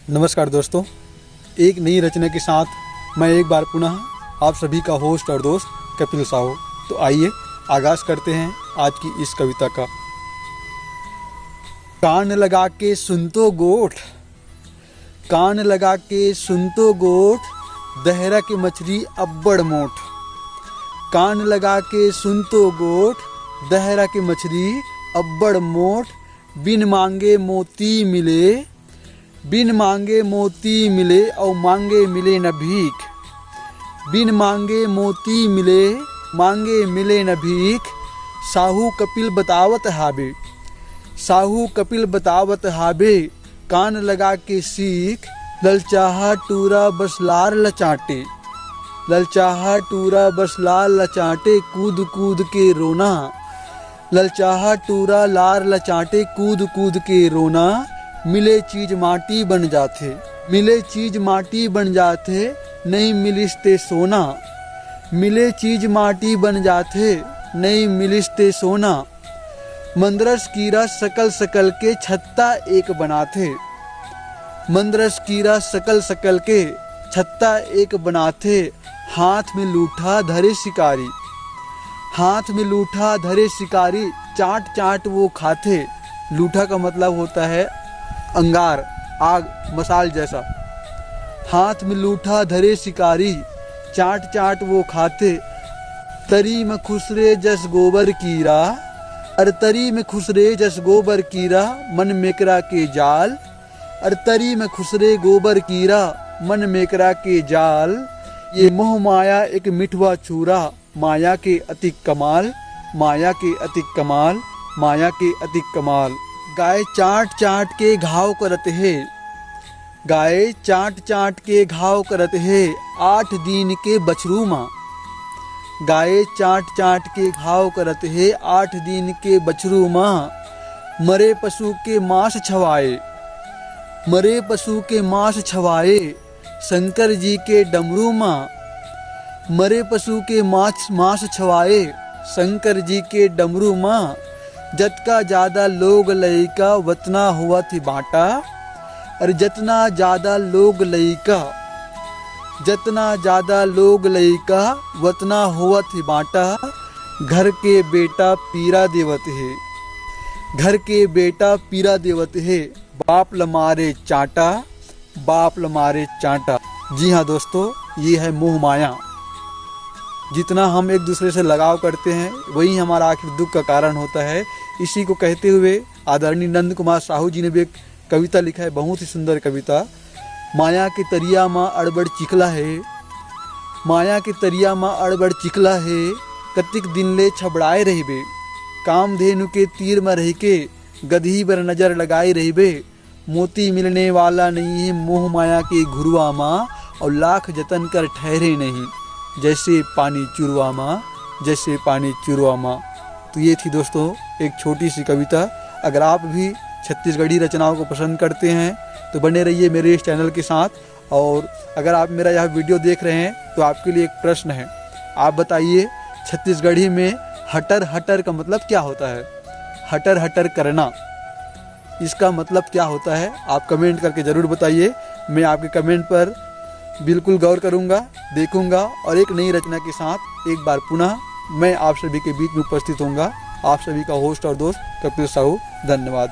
नमस्कार दोस्तों, एक नई रचना के साथ मैं एक बार पुनः आप सभी का होस्ट और दोस्त कपिल साहू। तो आइए आगाज़ करते हैं आज की इस कविता का। कान लगा के सुन तो गोठ, कान लगा के सुन तो गोठ, दहरा के मछली अब्बड़ मोट। कान लगा के सुन तो गोठ, दहरा के मछली अब्बड़ मोट। बिन मांगे मोती मिले, बिन मांगे मोती मिले और मांगे मिले न भीख। बिन मांगे मोती मिले, मांगे मिले न भीख। साहू कपिल बतावत हाबे, साहू कपिल बतावत हाबे। कान लगा के सीख, ललचाहा टूरा बस लार लचाटे। ललचाहा टूरा बस लार लचाटे, कूद कूद के रोना। ललचाहा टूरा लार लचाटे, कूद कूद के रोना। मिले चीज माटी बन जाते, मिले चीज माटी बन जाते, नहीं मिलिस्ते सोना। मिले चीज माटी बन जाते, नहीं मिलिस्ते सोना। मंदरस कीरा सकल सकल के छत्ता एक बनाते। मंदरस कीरा सकल सकल के छत्ता एक बनाते। हाथ में लूठा धरे शिकारी, हाथ में लूठा धरे शिकारी। चाट चाट वो खाते। लूठा का मतलब होता है अंगार, आग, मसाल जैसा। हाथ में लूठा धरे शिकारी, चाट चाट वो खाते। तरी में खुसरे जस गोबर कीरा, अरे तरी में खुसरे जस गोबर कीरा, मन मेकरा के जाल। अरे तरी में खुसरे गोबर कीरा, मन मेकरा के जाल। ये मोह माया एक मिठवा चूरा, माया के अति कमाल। माया के अति कमाल, माया के अति कमाल। गाय चाट चाट के घाव करत है, गाय चाट चाट के घाव करत है। 8 दिन के बछरू माँ, गाय चाट चाट के घाव करत है। 8 दिन के बछरू माँ। मरे पशु के मांस छवाए, मरे पशु के मांस छवाए, शंकर जी के डमरू माँ। मरे पशु के मांस छवाए, शंकर जी के डमरू माँ। जतका ज्यादा लोग लइका, वतना हुआ थी बाटा। और जितना ज्यादा लोग लइका, जितना ज्यादा लोग लइका, वतना हुआ थी बाटा। घर के बेटा पीरा देवत है, घर के बेटा पीरा देवत है। बाप लमारे चाटा, बाप लमारे चाटा। जी हाँ दोस्तों, ये है मोह माया। जितना हम एक दूसरे से लगाव करते हैं, वही हमारा आखिर दुख का कारण होता है। इसी को कहते हुए आदरणीय नंद कुमार साहू जी ने भी एक कविता लिखा है, बहुत ही सुंदर कविता। माया के तरिया माँ अड़बड़ चिखला है, माया के तरिया माँ अड़बड़ चिखला है। कतिक दिन ले छबड़ाए रहिबे, कामधेनु के तीर में रह के, गधी पर नजर लगाए रहिबे। मोती मिलने वाला नहीं है मोह माया के घुरुआ माँ, और लाख जतन कर ठहरे नहीं, जैसे पानी चुरुआ माँ, जैसे पानी चुरुआ माँ। तो ये थी दोस्तों एक छोटी सी कविता। अगर आप भी छत्तीसगढ़ी रचनाओं को पसंद करते हैं तो बने रहिए मेरे इस चैनल के साथ। और अगर आप मेरा यह वीडियो देख रहे हैं तो आपके लिए एक प्रश्न है, आप बताइए छत्तीसगढ़ी में हटर हटर का मतलब क्या होता है? हटर हटर करना, इसका मतलब क्या होता है? आप कमेंट करके ज़रूर बताइए। मैं आपके कमेंट पर बिल्कुल गौर करूंगा, देखूंगा और एक नई रचना के साथ एक बार पुनः मैं आप सभी के बीच में उपस्थित होऊंगा। आप सभी का होस्ट और दोस्त कपिल साहू। धन्यवाद।